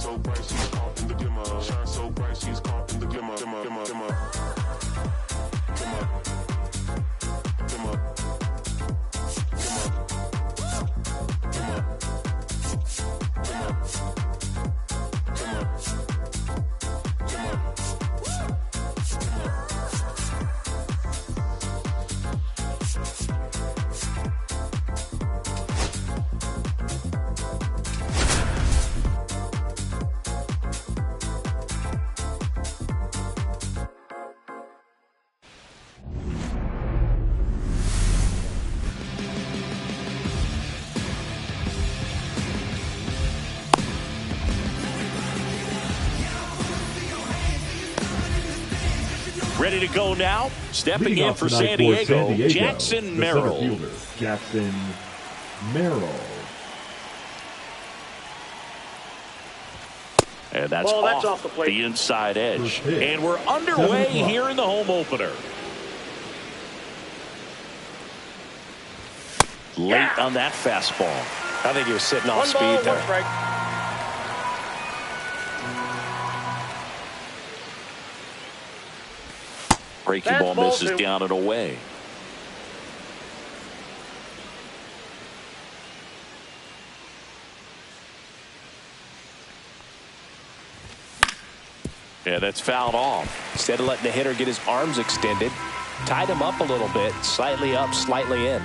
so bright, she's caught in the glimmer. Shine so bright, she's caught in the glimmer. Glimmer, glimmer, glimmer. Glimmer. Glimmer. Ready to go now. Stepping in for San Diego, Jackson Merrill. Jackson Merrill. And that's off the inside edge. And we're underway here in the home opener. Late on that fastball. I think he was sitting off speed there. Breaking ball misses down and away. Yeah, that's fouled off. Instead of letting the hitter get his arms extended, tied him up a little bit, slightly up, slightly in.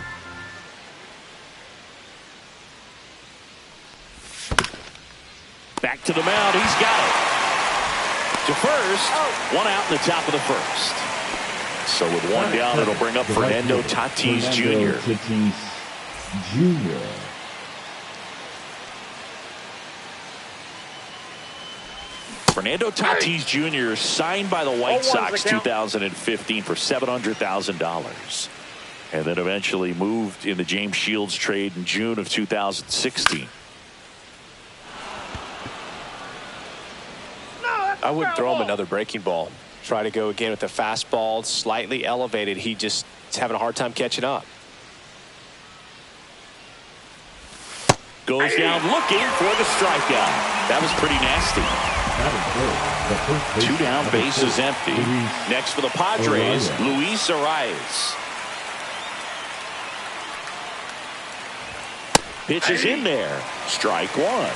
Back to the mound. He's got it. To first, one out in the top of the first. So with one down, it'll bring up Fernando Tatis Jr. Fernando Tatis Jr. signed by the White Sox 2015 for $700,000. And then eventually moved in the James Shields trade in June of 2016. I wouldn't throw him another breaking ball. Try to go again with the fastball, slightly elevated. He just is having a hard time catching up. Goes down looking for the strikeout. That was pretty nasty. 2 down, bases empty. Next for the Padres, Luis Arias. Pitch is in there. Strike one.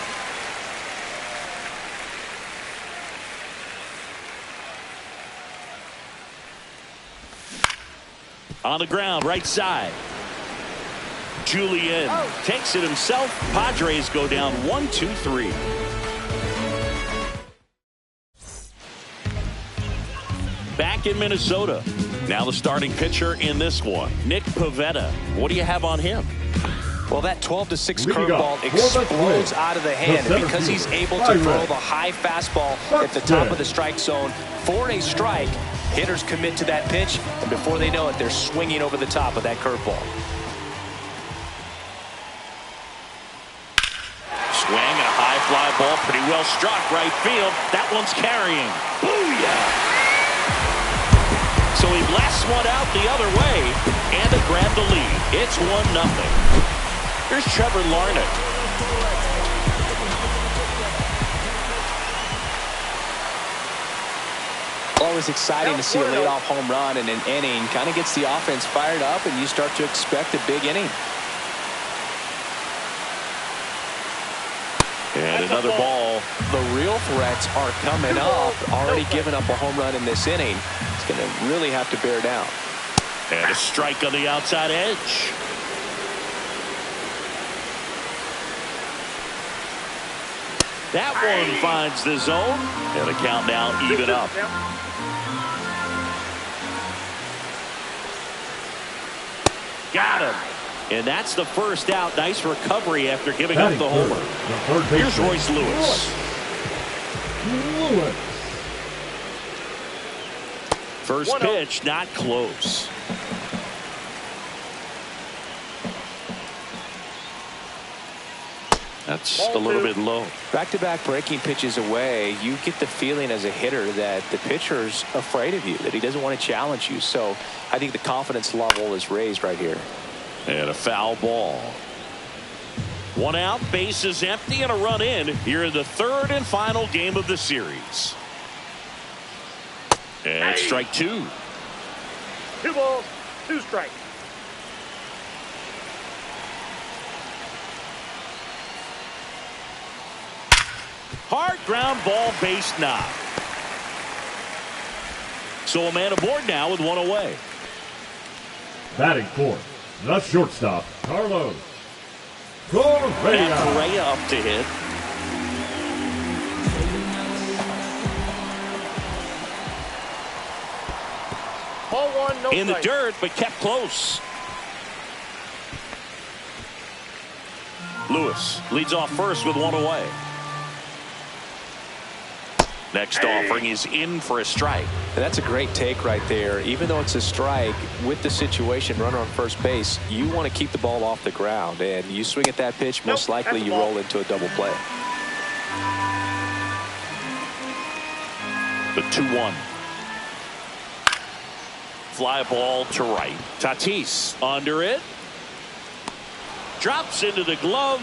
On the ground, right side. Julian takes it himself. Padres go down 1-2-3. Back in Minnesota. Now the starting pitcher in this one, Nick Pivetta. What do you have on him? Well, that 12-6 curveball explodes out of the hand, and because he's able to throw the high fastball at the top of the strike zone for a strike, hitters commit to that pitch, and before they know it, they're swinging over the top of that curveball. Swing and a high fly ball, pretty well struck right field. That one's carrying. Booyah! So he blasts one out the other way, and to grab the lead. It's 1-0. Here's Trevor Larnach. Always exciting to see a leadoff home run in an inning. Kind of gets the offense fired up, and you start to expect a big inning. And another ball. The real threats are coming up. Already giving up a home run in this inning. It's going to really have to bear down. And a strike on the outside edge. That one finds the zone. And the count now even up. Got him. And that's the first out. Nice recovery after giving up the homer. Here's Royce Lewis. First pitch, not close. That's a little bit low. Back-to-back breaking pitches away, you get the feeling as a hitter that the pitcher's afraid of you, that he doesn't want to challenge you. So I think the confidence level is raised right here. And a foul ball. One out, base is empty, and a run in here in the third and final game of the series. And strike two. 2 balls, 2 strikes. Hard ground ball, base knock. So a man aboard now with 1 away. Batting fourth, the shortstop, Carlos Correa. And Correa up to hit. Ball 1, no In the strike. dirt, but kept close. Lewis leads off first with 1 away. Next offering is in for a strike. And that's a great take right there. Even though it's a strike, with the situation, runner on first base, you want to keep the ball off the ground. And you swing at that pitch, most likely you roll into a double play. The 2-1. Fly ball to right. Tatis under it. Drops into the glove.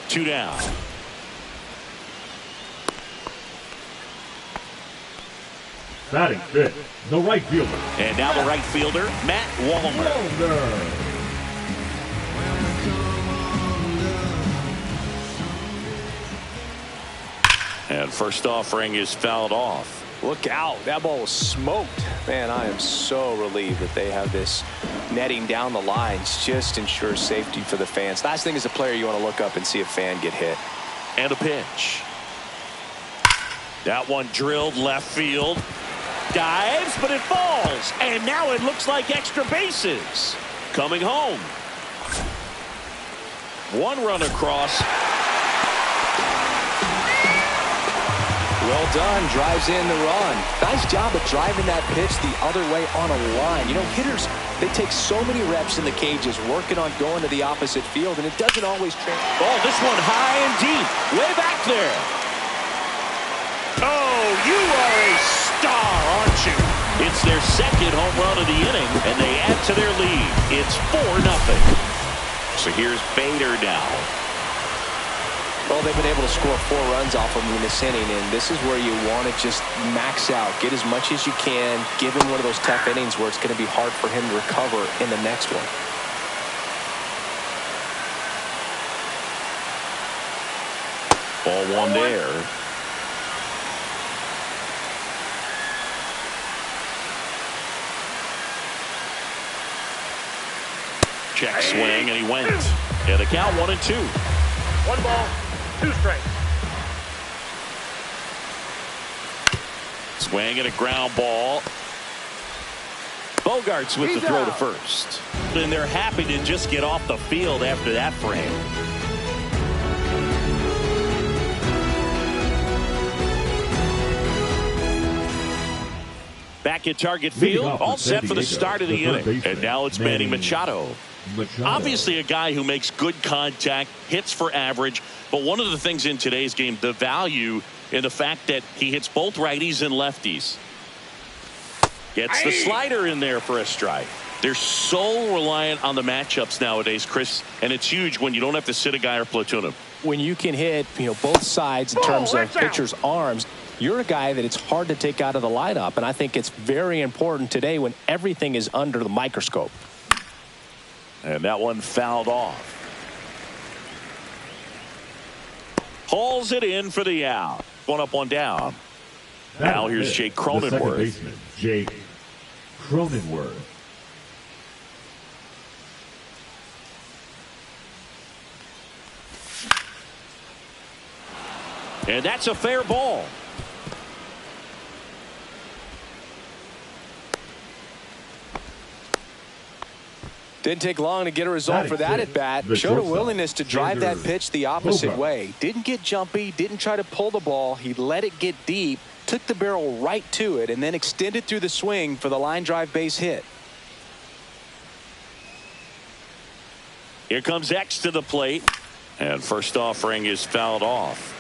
2 down. Batting fifth, the right fielder. And now the right fielder, Matt Wallner. And first offering is fouled off. Look out. That ball was smoked. Man, I am so relieved that they have this netting down the lines. Just ensures safety for the fans. Last thing as a player, you want to look up and see a fan get hit. And a pitch. That one drilled left field. Dives, but it falls. And now it looks like extra bases. Coming home. 1 run across. Well done. Drives in the run. Nice job of driving that pitch the other way on a line. You know, hitters, they take so many reps in the cages working on going to the opposite field, and it doesn't always translate. Oh, this one high and deep. Way back there. Oh, you are a star, aren't you? It's their second home run of the inning, and they add to their lead. It's 4-0. So here's Bader now. Well, they've been able to score 4 runs off of him in this inning, and this is where you want to just max out, get as much as you can, give him one of those tough innings where it's going to be hard for him to recover in the next one. Ball 1 there. Check swing, and he went. And the count 1-2. 1 ball, 2 strikes. Swing and a ground ball. Bogarts with the throw to first. And they're happy to just get off the field after that frame. Back at Target Field, all set for the start of the inning. And now it's Manny Machado. Obviously a guy who makes good contact, hits for average, but one of the things in today's game, the value in the fact that he hits both righties and lefties. Gets the slider in there for a strike. They're so reliant on the matchups nowadays, Chris, and it's huge when you don't have to sit a guy or platoon him. When you can hit, both sides in terms of pitcher's arms, you're a guy that it's hard to take out of the lineup, and I think it's very important today when everything is under the microscope. And that one fouled off. Hauls it in for the out. 1 up, 1 down. Now here's Jake Cronenworth. The second baseman, Jake Cronenworth. And that's a fair ball. Didn't take long to get a result for that at bat. Showed a willingness to drive that pitch the opposite way. Didn't get jumpy, didn't try to pull the ball. He let it get deep, took the barrel right to it, and then extended through the swing for the line drive base hit. Here comes X to the plate. And first offering is fouled off.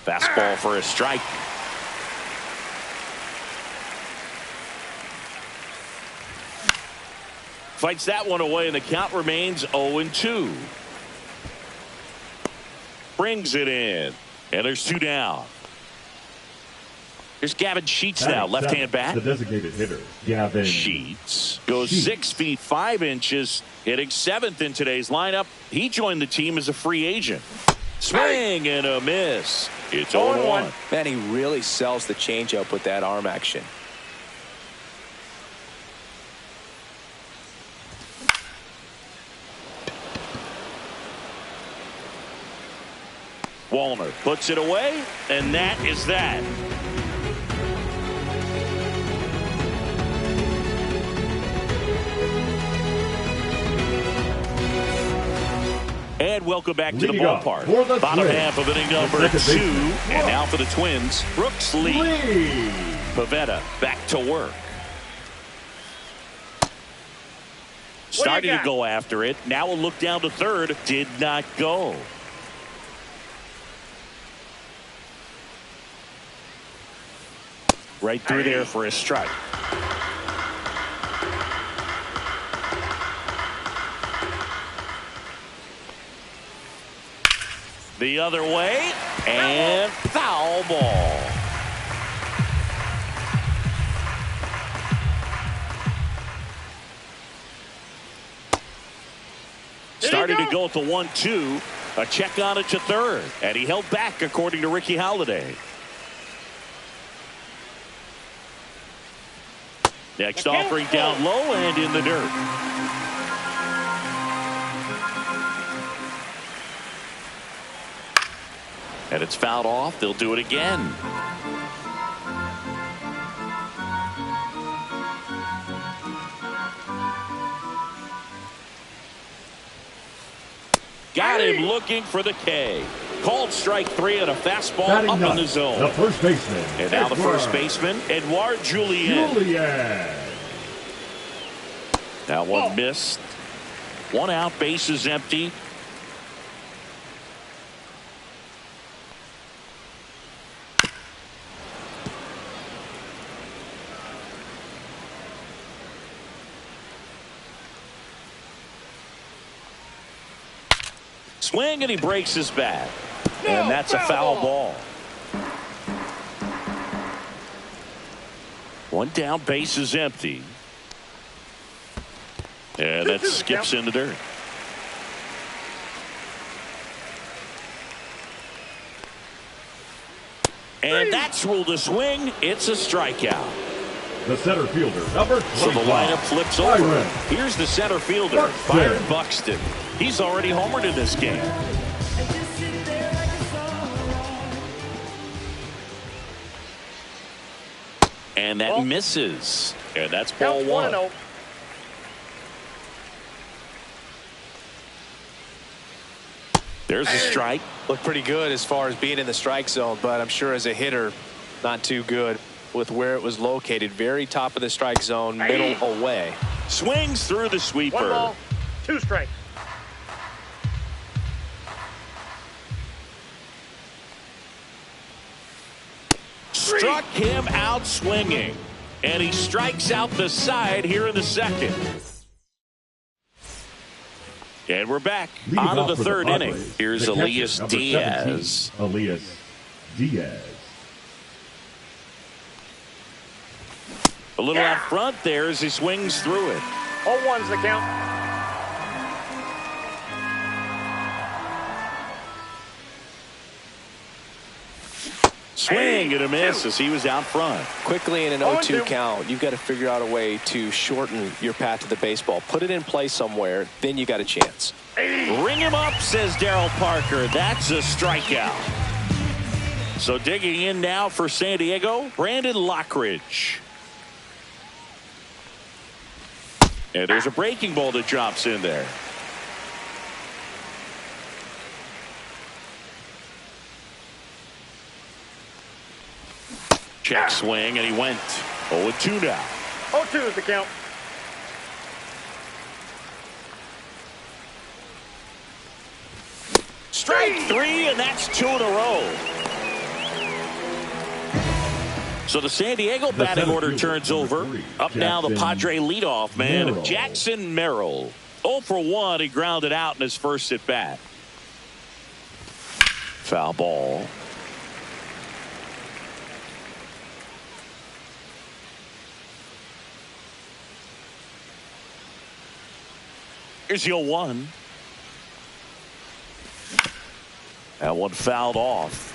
Fastball for a strike. Fights that one away, and the count remains 0-2. Brings it in, and there's 2 down. Here's Gavin Sheets now, left-hand bat. The designated hitter, Gavin Sheets goes 6 feet 5 inches, hitting 7th in today's lineup. He joined the team as a free agent. Swing and a miss. It's 0-1. Man, he really sells the changeup with that arm action. Wallner puts it away, and that is that. And welcome back to the ballpark. Bottom half of inning number 2. And now for the Twins, Brooks Lee. Pavetta back to work. Starting to go after it. Now a look down to third. Did not go. Right through there for a strike. The other way, and foul ball. Starting to go at the 1-2. A check on it to third, and he held back according to Ricky Holiday. Next offering down low and in the dirt. And it's fouled off. They'll do it again. Got him looking for the K. Called strike 3 and a fastball up in the zone. The first baseman. And now the first baseman, Edouard Julien. That one missed. 1 out, bases empty. Swing, and he breaks his bat. And that's a foul ball. 1 down, base is empty. And that skips in the dirt. And that's ruled a swing. It's a strikeout. The center fielder, number 25. So the lineup flips over. Here's the center fielder, Byron Buxton. He's already homered in this game. And that misses. And that's ball 1. There's a strike. Looked pretty good as far as being in the strike zone, but I'm sure as a hitter, not too good with where it was located. Very top of the strike zone, middle away. Swings through the sweeper. 1 ball, 2 strikes. Struck him out swinging. And he strikes out the side here in the second. And we're back on to the third inning. Here's Elias Diaz. Elias Diaz. A little out front there as he swings through it. 0-1's the count. Swing and a miss as he was out front. Quickly in an 0-2 count, you've got to figure out a way to shorten your path to the baseball. Put it in play somewhere, then you got a chance. Ring him up, says Darryl Parker. That's a strikeout. So digging in now for San Diego, Brandon Lockridge. And there's a breaking ball that drops in there. Check swing, and he went 0-2 now. 0-2 is the count. Strike 3, and that's 2 in a row. So the San Diego batting order turns over. Up now the Padre leadoff man, Jackson Merrill. 0 for 1. He grounded out in his first at bat. Foul ball. Here's your 1. That one fouled off.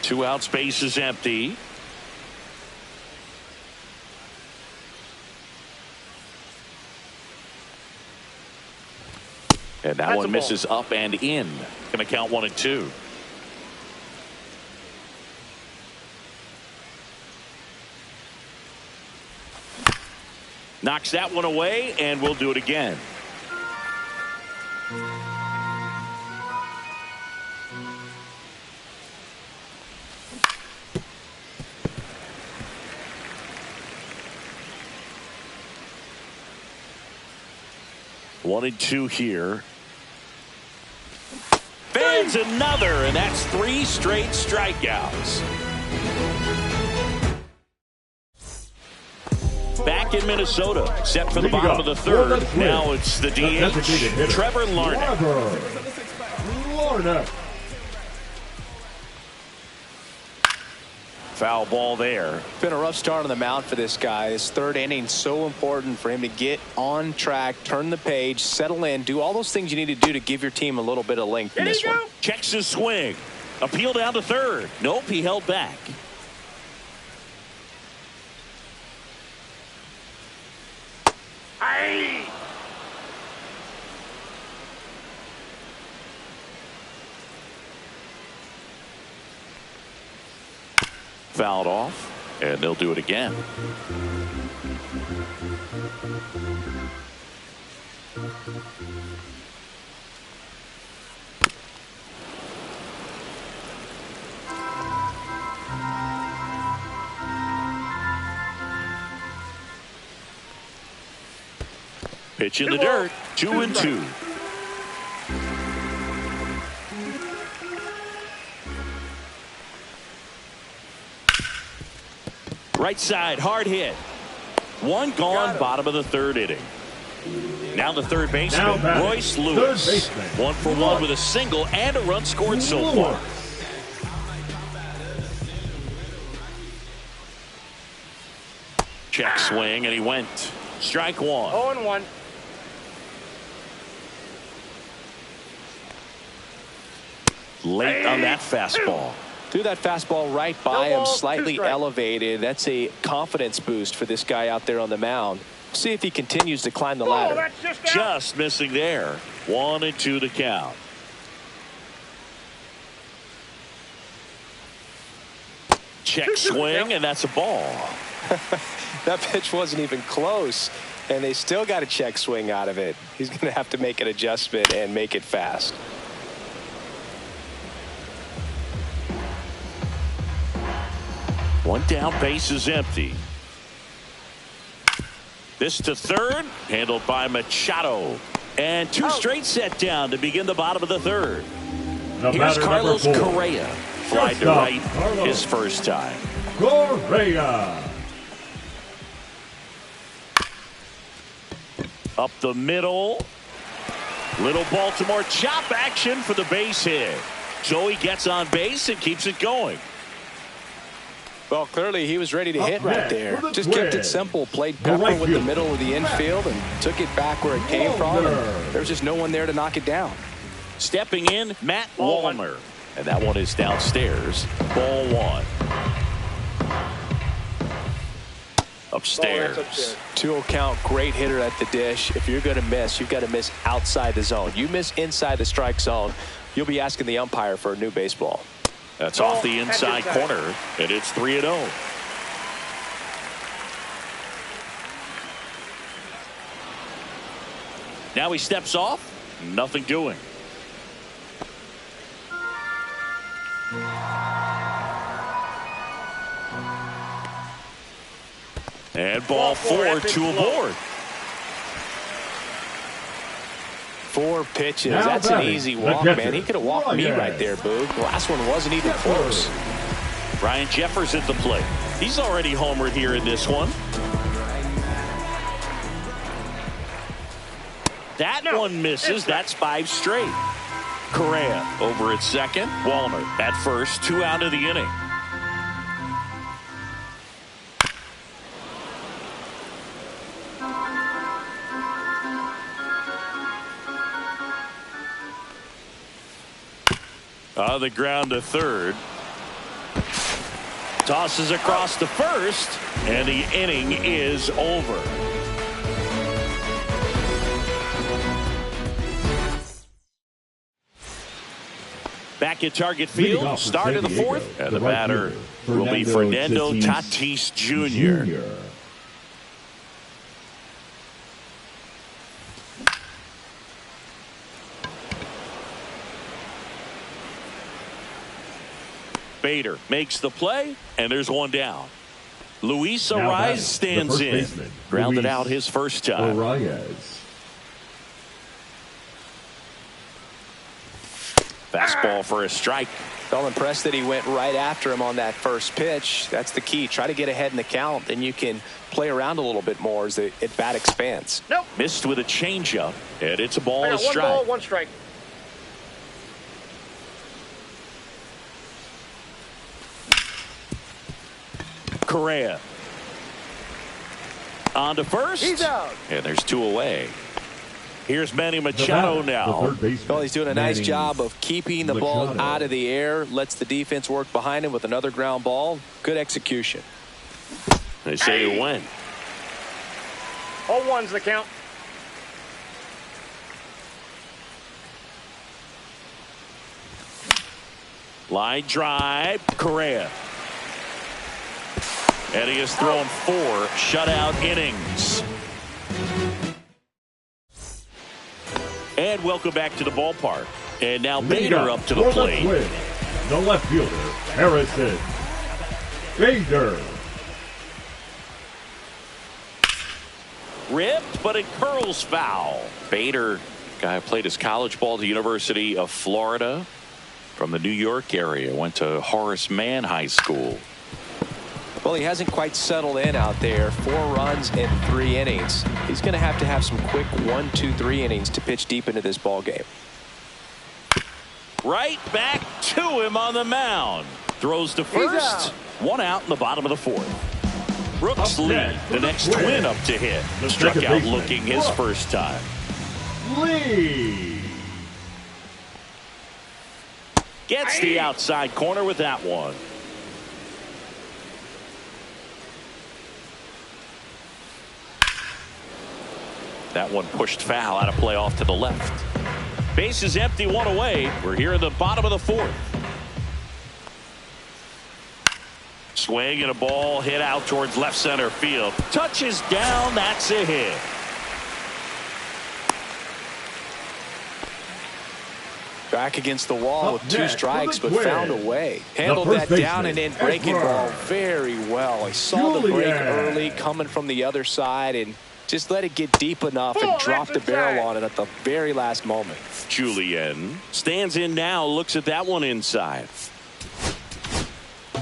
2 outs, base is empty. And that one misses up and in. Going to count 1 and 2. Knocks that one away, and we'll do it again. One and 2 here. Fans another, and that's 3 straight strikeouts. Back in Minnesota, set for the bottom of the 3rd. Now it's the DH, Trevor Larnach. Foul ball there. Been a rough start on the mound for this guy. His 3rd inning, so important for him to get on track, turn the page, settle in, do all those things you need to do to give your team a little bit of length in this one. Checks his swing. Appeal down to 3rd. Nope, he held back. Aye. Fouled off, and they'll do it again. Pitch in the dirt, 2 and 2. Right side, hard hit. 1 gone, bottom of the 3rd inning. Now the 3rd baseman, Royce Lewis. 1 for 1 with a single and a run scored so far. Check swing, and he went. Strike 1. 0-1. Late on that fastball. Threw that fastball right by him, slightly elevated. That's a confidence boost for this guy out there on the mound. See if he continues to climb the ladder. Just missing there. 1 and 2 to count. Check swing, and that's a ball. That pitch wasn't even close, and they still got a check swing out of it. He's going to have to make an adjustment and make it fast. One down, base is empty. This to 3rd, handled by Machado. And 2 straight set down to begin the bottom of the 3rd. Here's Carlos Correa. Flied to right his first time. Correa. Up the middle. Little Baltimore chop action for the base hit. So he gets on base and keeps it going. Well, clearly he was ready to hit right there. Just kept it simple. Played pepper with the middle of the infield and took it back where it came from. There's just no one there to knock it down. Stepping in, Matt Wallner. And that one is downstairs. Ball 1. Upstairs. 2-0 count. Great hitter at the dish. If you're going to miss, you've got to miss outside the zone. You miss inside the strike zone, you'll be asking the umpire for a new baseball. That's off the inside corner, and it's 3-0. Now he steps off. Nothing doing. And ball 4, 2 aboard. 4 pitches. That's an easy walk, man. He could have walked me right there, Boog. The last one wasn't even close. Ryan Jeffers at the plate. He's already homered here in this one. That one misses. That's 5 straight. Correa over at second. Walner at first. 2 out of the inning. On the ground to third. Tosses across to first, and the inning is over. Back at Target Field, start of the fourth, and the batter will be Fernando Tatis Jr. Bader makes the play, and there's one down. Luis Arias stands in. Grounded out his first time. Fastball for a strike. Felt impressed that he went right after him on that first pitch. That's the key. Try to get ahead in the count, then you can play around a little bit more as the at-bat expands. Nope. Missed with a changeup, and it's a ball and a strike. 1 ball, 1 strike. Correa on to first. He's out. And there's 2 away. Here's Manny Machado now. Well, he's doing a nice job of keeping the ball out of the air. Lets the defense work behind him with another ground ball. Good execution. They say he went. 0-1's the count. Line drive. Correa. And he has thrown 4 shutout innings. And welcome back to the ballpark. And now Bader up to the plate. The left fielder, Harrison Bader. Ripped, but it curls foul. Bader, guy who played his college ball at the University of Florida from the New York area. Went to Horace Mann High School. Well, he hasn't quite settled in out there. 4 runs in 3 innings. He's going to have some quick 1, 2, 3 innings to pitch deep into this ball game. Right back to him on the mound. Throws to first. 1 out in the bottom of the 4th. Brooks Lee, the next twin up to hit. Struck out looking his first time. Lee gets the outside corner with that one. That one pushed foul, out of play off to the left. Base is empty, 1 away. We're here in the bottom of the 4th. Swing and a ball hit out towards left center field. Touches down, that's a hit. Back against the wall with 2 strikes, but found a way. Handled that down and in breaking ball very well. He saw the break early coming from the other side and just let it get deep enough and drop the barrel on it at the very last moment. Julien stands in now, looks at that one inside.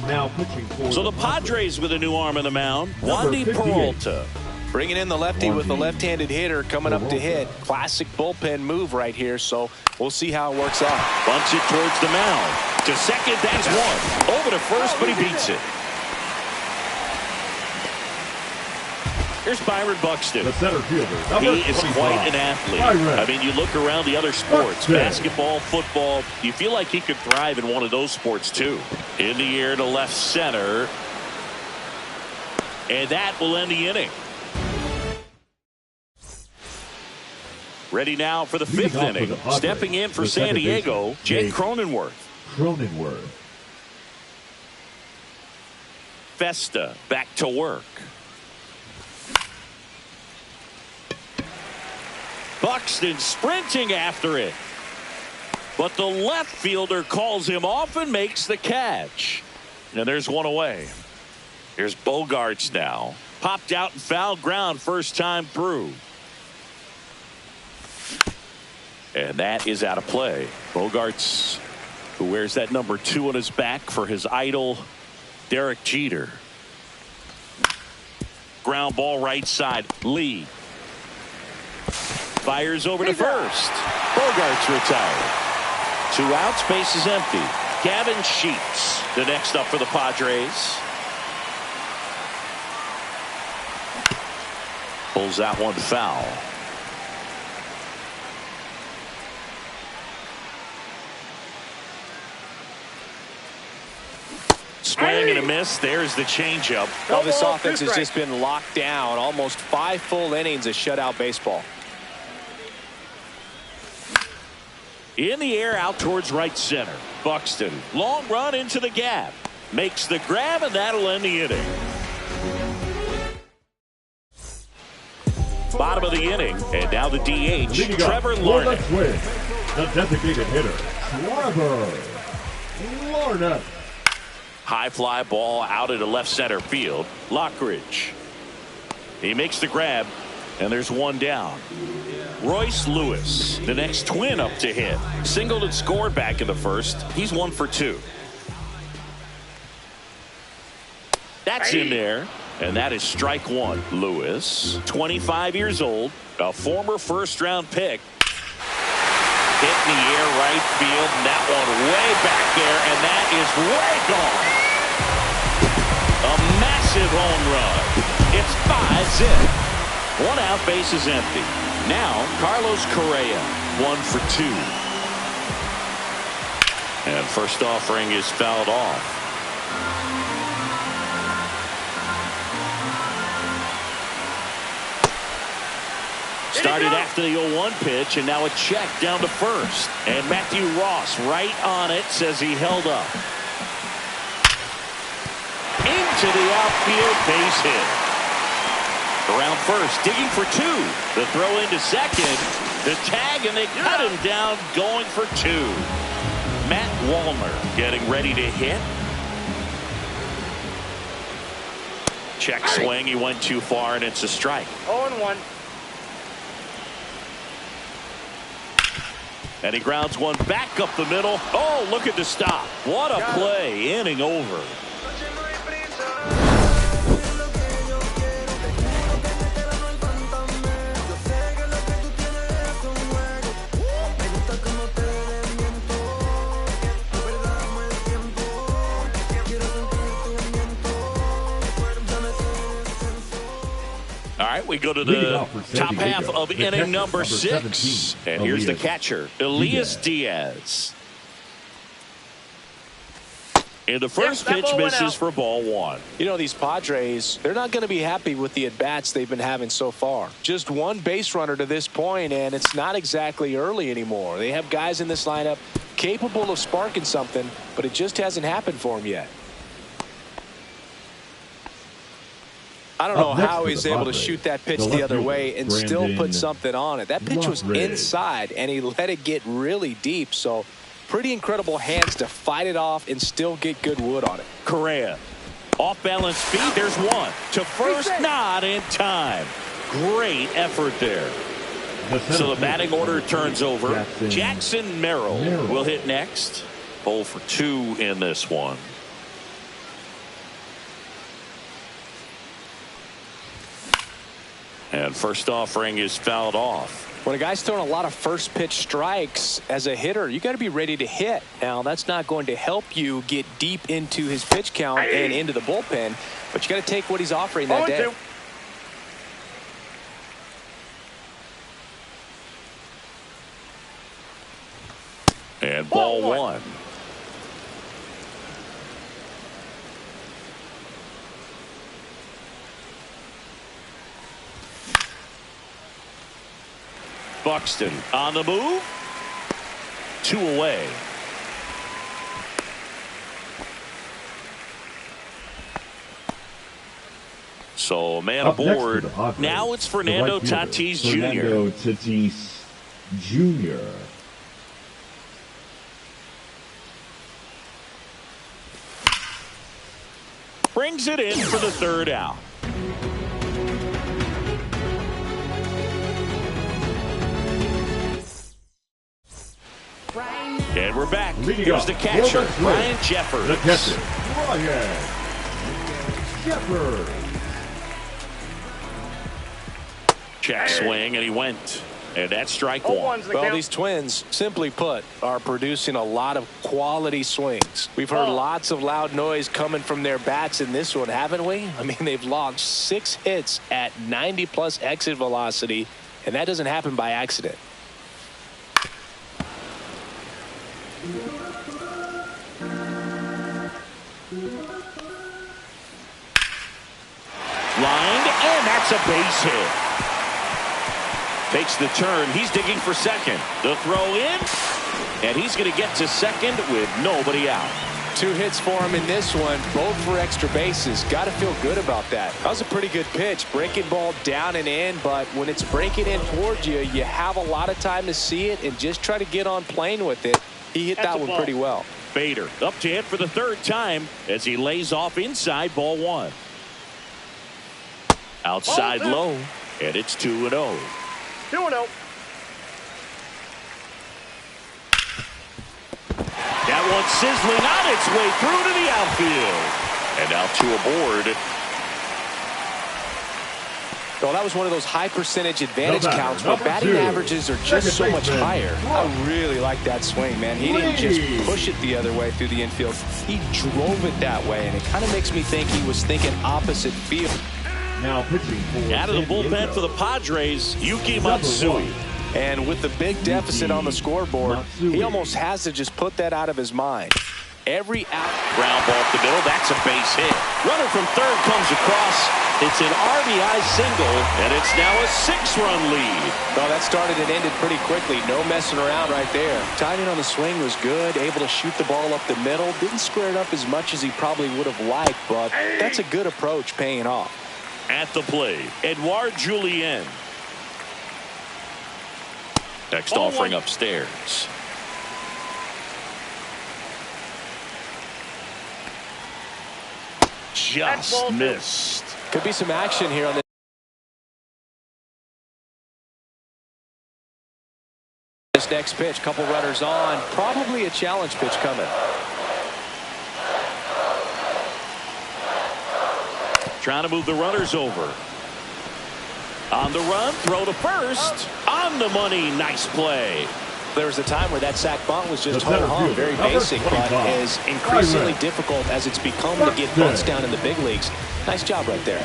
now pitching for so the Padres with a new arm in the mound. Wandy Peralta. Bringing in the lefty with the left-handed hitter coming up to hit. Classic bullpen move right here, so we'll see how it works out. Bunts it towards the mound. To second, that's 1. Over to first, but he beats it. Here's Byron Buxton. The center fielder. He is quite an athlete. I mean, you look around the other sports, basketball, football, you feel like he could thrive in one of those sports too. In the air to left center. And that will end the inning. Ready now for the 5th inning. Stepping in for San Diego, Jake Cronenworth. Festa back to work. Buxton sprinting after it. But the left fielder calls him off and makes the catch. And there's 1 away. Here's Bogarts now. Popped out and foul ground first time through. And that is out of play. Bogarts, who wears that number 2 on his back for his idol, Derek Jeter. Ground ball right side. Lee fires over to first. Bogart's retired. 2 outs, base is empty. Gavin Sheets, the next up for the Padres. Pulls that one foul. Swing and a miss. There's the changeup. Well, this offense has just been locked down. Almost 5 full innings of shutout baseball. In the air out towards right center. Buxton. Long run into the gap. Makes the grab, and that'll end the inning. Bottom of the inning. And now the DH. Trevor Larnett. The designated hitter, Trevor Larnett. High fly ball out into left center field. Lockridge. He makes the grab, and there's one down. Royce Lewis, the next twin up to hit. Singled and scored back in the first. He's 1 for 2. That's in there, and that is strike 1. Lewis, 25 years old, a former first-round pick. Hit in the air right field, and that one way back there, and that is way gone. A massive home run. It's 5-zip. 1 out, base is empty. Now Carlos Correa, 1 for 2. And first offering is fouled off. Started after the 0-1 pitch, and now a check down to first. And Matthew Ross right on it, says he held up. Into the outfield, base hit. Around first, digging for 2. The throw into second. The tag, and they cut him down, going for 2. Matt Wallner getting ready to hit. Check swing. He went too far, and it's a strike. 0-1. And he grounds one back up the middle. Oh, look at the stop. What a play. Inning over. All right, we go to the top half of inning number 6. And here's the catcher, Elias Diaz. And the first pitch misses for ball 1. You know, these Padres, they're not going to be happy with the at-bats they've been having so far. Just 1 base runner to this point, and it's not exactly early anymore. They have guys in this lineup capable of sparking something, but it just hasn't happened for them yet. I don't know how he's able to shoot that pitch the other way and still put something on it. That pitch was inside, and he let it get really deep. So pretty incredible hands to fight it off and still get good wood on it. Correa. Off balance feet. There's one. To first, not in time. Great effort there. So the batting order turns over. Jackson Merrill will hit next. 0 for 2 in this one. And first offering is fouled off. When a guy's throwing a lot of first pitch strikes as a hitter, you got to be ready to hit. Now, that's not going to help you get deep into his pitch count and into the bullpen, but you got to take what he's offering that day. And ball 1. Buxton on the move. 2 away. So a man aboard. Now it's Fernando Tatis Jr. Fernando Tatis Jr. Brings it in for the 3rd out. And we're back. Here's the catcher, Ryan Jeffers. The catcher, Ryan Jeffers. Check swing, and he went. And that's strike one. Well, these Twins, simply put, are producing a lot of quality swings. We've heard lots of loud noise coming from their bats in this one, haven't we? I mean, they've logged 6 hits at 90+ exit velocity, and that doesn't happen by accident. Lined, and that's a base hit. Takes the turn. He's digging for second. The throw in, and he's going to get to second with nobody out. 2 hits for him in this one, both for extra bases. Got to feel good about that. That was a pretty good pitch. Breaking ball down and in, but when it's breaking in towards you, you have a lot of time to see it and just try to get on plane with it. He hit that one pretty well. Bader up to hit for the 3rd time as he lays off inside, ball 1. Outside low, and it's 2-0. 2-0. That one sizzling on its way through to the outfield. And now 2 aboard. Well, that was one of those high percentage advantage counts where batting averages are just so much higher. I really like that swing, man. He didn't just push it the other way through the infield. He drove it that way, and it kind of makes me think he was thinking opposite field. Now pitching for out of the bullpen for the Padres, Yuki Matsui. And with the big deficit on the scoreboard, he almost has to just put that out of his mind. Every out. Ground ball up the middle. That's a base hit. Runner from third comes across. It's an RBI single, and it's now a 6-run lead. Well, that started and ended pretty quickly. No messing around right there. Timing on the swing was good. Able to shoot the ball up the middle. Didn't square it up as much as he probably would have liked, but that's a good approach paying off. At the plate, Edouard Julien. Next offering upstairs. Just missed. Could be some action here on this next pitch. Couple runners on. Probably a challenge pitch coming. Trying to move the runners over. On the run, throw to first. On the money, nice play. There was a time where that sack bunt was just home, very basic, but is increasingly difficult as it's become to get bunts down in the big leagues. Nice job right there.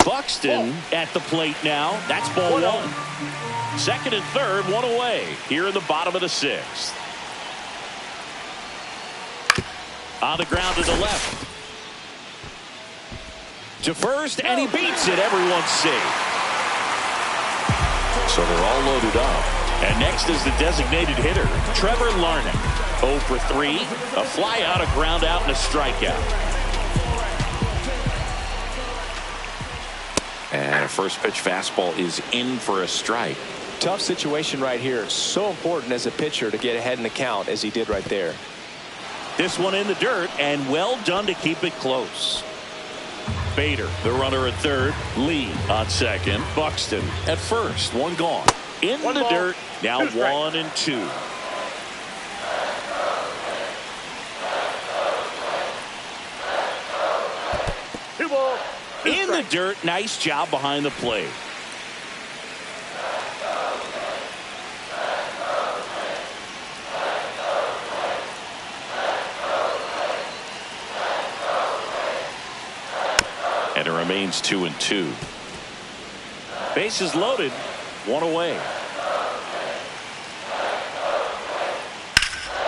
Buxton at the plate now. That's ball 1. Second and third, 1 away here in the bottom of the 6th. On the ground to the left. To first, and he beats it. Everyone's safe. So they're all loaded up. And next is the designated hitter, Trevor Larnach. 0 for 3. A fly out, a ground out, and a strikeout. And a first pitch fastball is in for a strike. Tough situation right here. So important as a pitcher to get ahead in the count as he did right there. This one in the dirt, and well done to keep it close. Bader, the runner at third. Lee on second. Buxton at first. 1 gone. In the dirt. Now 1 and 2. In the dirt. Nice job behind the plate. And it remains 2 and 2. Bases loaded. 1 away.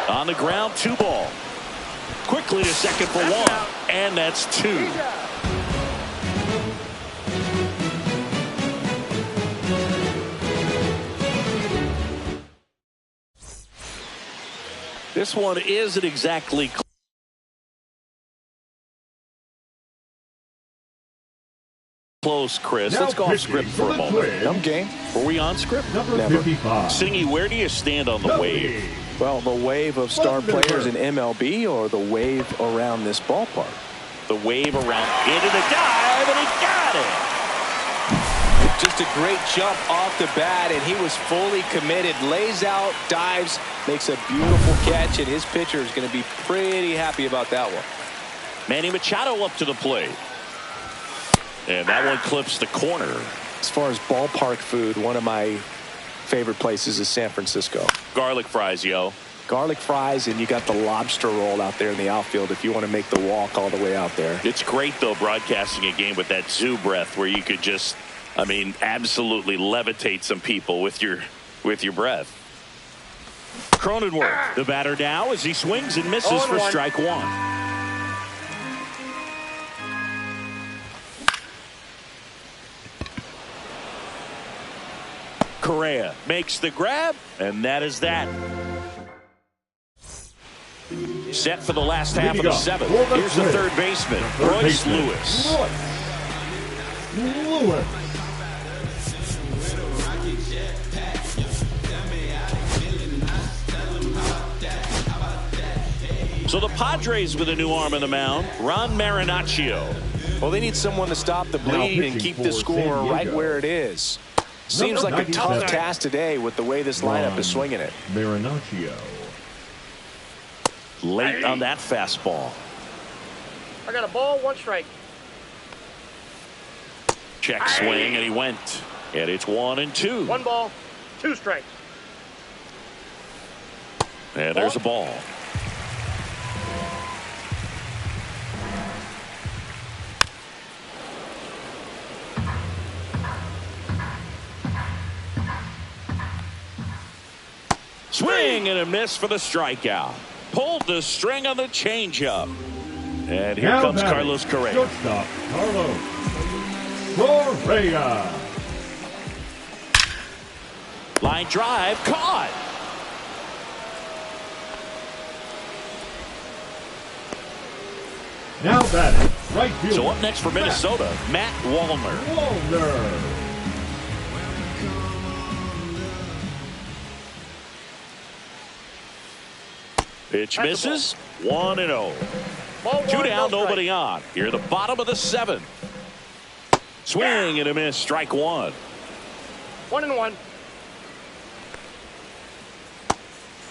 On the ground, 2 ball. Quickly to second for 1. And that's 2. This one isn't exactly close, Chris. Now let's go off script for a moment. I'm game. Were we on script? Never. 55. Singy, where do you stand on the wave? Well, the wave of star players in MLB or the wave around this ballpark? The wave around into the dive, and he got it. Just a great jump off the bat, and he was fully committed. Lays out, dives, makes a beautiful catch, and his pitcher is going to be pretty happy about that one. Manny Machado up to the plate. And that one clips the corner. As far as ballpark food, one of my favorite places is San Francisco. Garlic fries, yo. Garlic fries, and you got the lobster roll out there in the outfield if you want to make the walk all the way out there. It's great, though, broadcasting a game with that zoo breath where you could just, I mean, absolutely levitate some people with your breath. Cronenworth, the batter now as he swings and misses for strike one. Correa makes the grab, and that is that. Set for the last half of the seventh. Here's the third baseman, Royce Lewis. So the Padres with a new arm on the mound, Ron Marinaccio. Well, they need someone to stop the bleed and keep the score right where it is. Seems like a tough task today with the way this lineup is swinging it. Marinaccio. Late on that fastball. I got a ball, 1 strike. Check swing, and he went. And it's 1-2. 1 ball, 2 strikes. And there's a ball. Swing and a miss for the strikeout. Pulled the string on the changeup. And here comes Carlos Correa. Shortstop, Carlos Correa. Line drive, caught. Now batting, right field. So up next for Minnesota, Matt Wallner. Pitch misses. 1-0. 2 down, nobody on. Here at the bottom of the 7th. Swing and a miss. Strike 1. 1-1.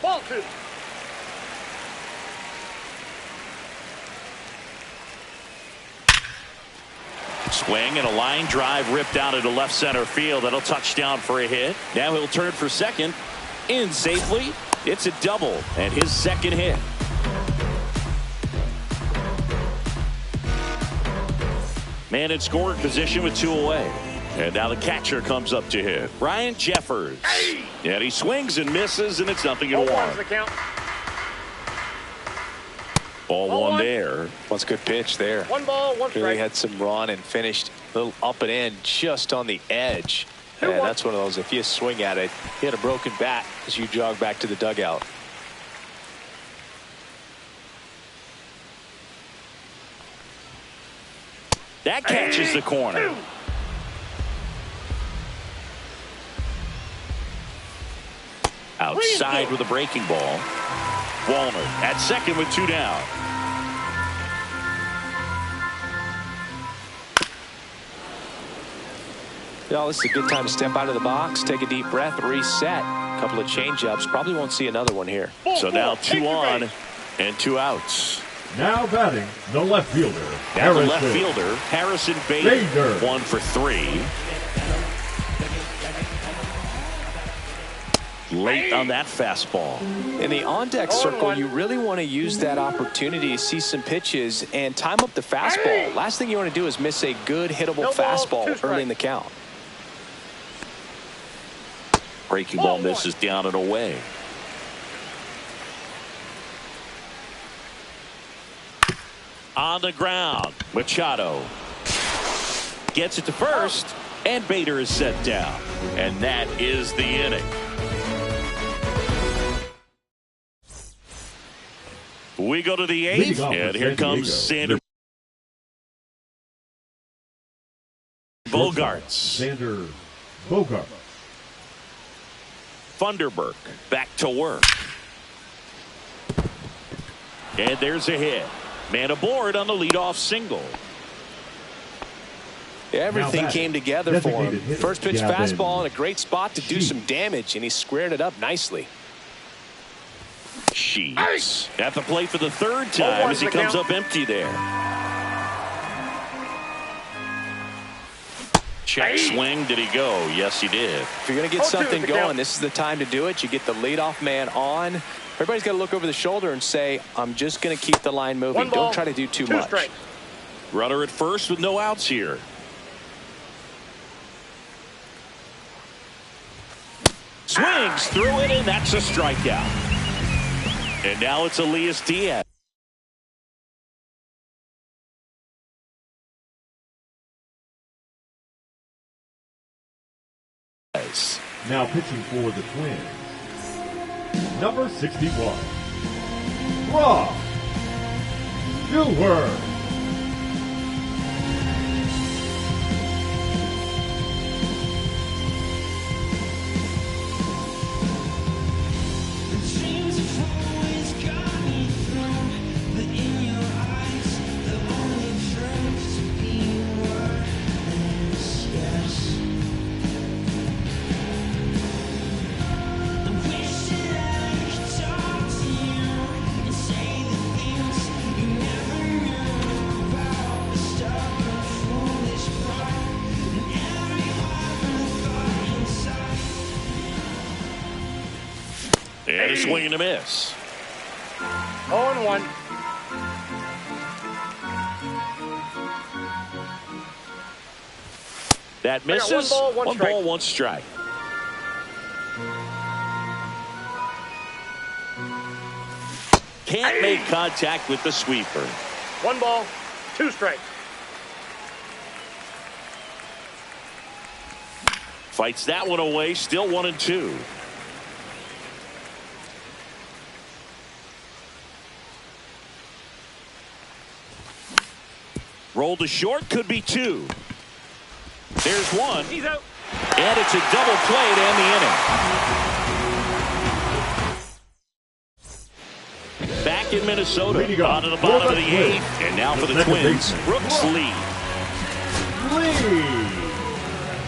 Ball 2. Swing and a line drive ripped out into left center field. That'll touch down for a hit. Now he'll turn for second. In safely. It's a double and his second hit. Man in scoring position with 2 away. And now the catcher comes up to hit. Ryan Jeffers. And he swings and misses, and it's 0-1. The count. Ball 1 there. What's a good pitch there. 1 ball, 1 strike. Really had some run and finished a little up and in just on the edge. And that's one of those, if you swing at it, hit a broken bat as you jog back to the dugout. That catches the corner. Outside with a breaking ball. Wallner at second with 2 down. Well, this is a good time to step out of the box, take a deep breath, reset. A couple of change-ups. Probably won't see another one here. So now 2 on and 2 outs. Now batting, the left fielder. Now the left fielder, Harrison Bader. 1 for 3. Late on that fastball. In the on-deck circle, you really want to use that opportunity to see some pitches and time up the fastball. Last thing you want to do is miss a good hittable fastball early in the count. Breaking ball misses down and away. On the ground, Machado gets it to first, and Bader is set down. And that is the inning. We go to the 8th, and here comes Sander Bogarts. Sander Bogarts. Funderburk back to work. And there's a hit. Man aboard on the leadoff single. Everything came together for him. First pitch fastball in a great spot to do some damage, and he squared it up nicely. Sheets at the plate for the 3rd time as he comes up empty there. Check swing. Did he go? Yes, he did. If you're going to get something going, this is the time to do it. You get the leadoff man on. Everybody's got to look over the shoulder and say, I'm just going to keep the line moving. Don't try to do too much. Strikes. Runner at first with no outs here. Swings through it, and that's a strikeout. And now it's Elias Diaz. Now pitching for the Twins, number 61, Rob Gilbert. And a swing and a miss. 0-1. That misses. One ball, one strike. Can't make contact with the sweeper. 1 ball, 2 strikes. Fights that one away. Still 1-2. Rolled to short, could be 2. There's 1. He's out. And it's a double play to end the inning. Back in Minnesota, on to the bottom of the 8th. And now for the Twins, Brooks Lee.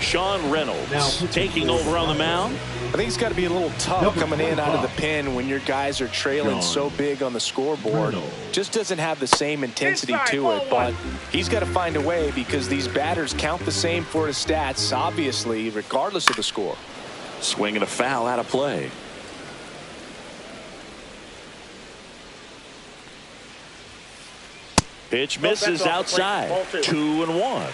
Sean Reynolds taking over on the mound. I think it's got to be a little tough coming in out of the pen when your guys are trailing so big on the scoreboard. Just doesn't have the same intensity to it, but he's got to find a way because these batters count the same for his stats, obviously, regardless of the score. Swing and a foul out of play. Pitch misses outside. 2-1.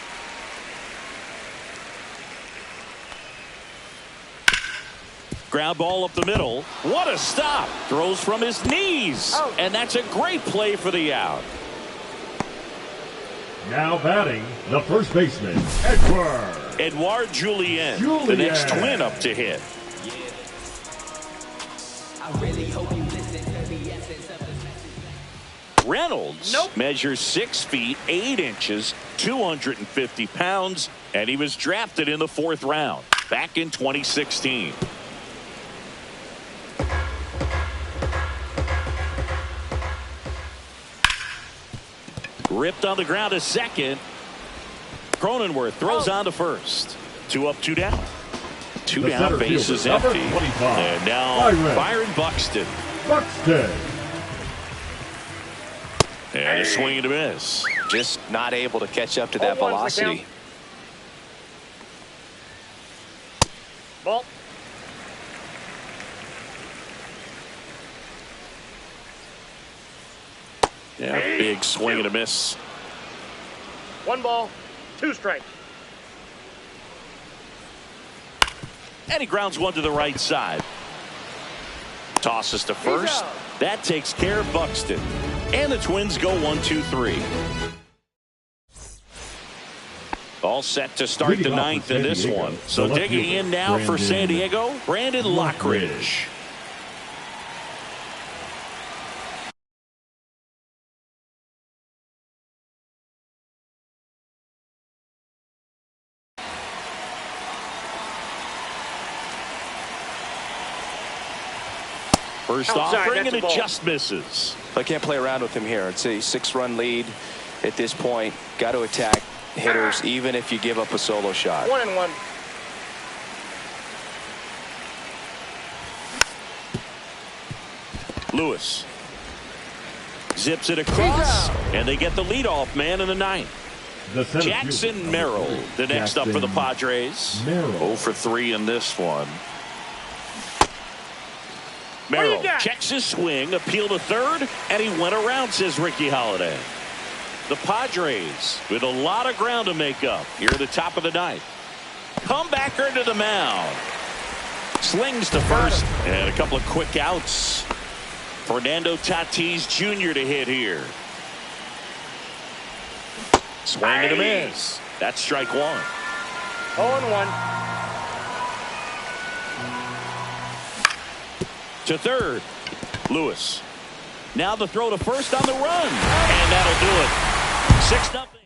Ground ball up the middle. What a stop. Throws from his knees. And that's a great play for the out. Now batting, the first baseman, Edouard Julien, the next Twin up to hit. Reynolds measures 6 feet 8 inches, 250 pounds, and he was drafted in the 4th round back in 2016. Ripped on the ground to second. Cronenworth throws on to first. 2 up, 2 down. 2 down, base is empty. And now Byron Buxton. And a swing and a miss. Just not able to catch up to that velocity. Ball. Yeah, big swing and a miss. 1 ball, 2 strikes. And he grounds one to the right side. Tosses to first. That takes care of Buxton. And the Twins go 1-2-3. All set to start the 9th in this one. So digging in now for San Diego, Brandon Lockridge. First offering, and it just misses. I can't play around with him here. It's a 6-run lead at this point. Got to attack hitters, even if you give up a solo shot. 1-1. Lewis zips it across, and they get the leadoff man in the 9th. The center Jackson fielder, Merrill, the next up for the Jackson Padres. Merrill. 0 for 3 in this one. What do you Merrill got? checks his swing, appeal to third, and he went around, says Ricky Holiday. The Padres with a lot of ground to make up here at the top of the ninth. Comebacker to the mound. Slings to first, and a couple of quick outs. Fernando Tatis Jr. to hit here. Swing and a miss. That's strike one. 0-1. To third. Lewis. Now the throw to first on the run. And that'll do it. 6-0.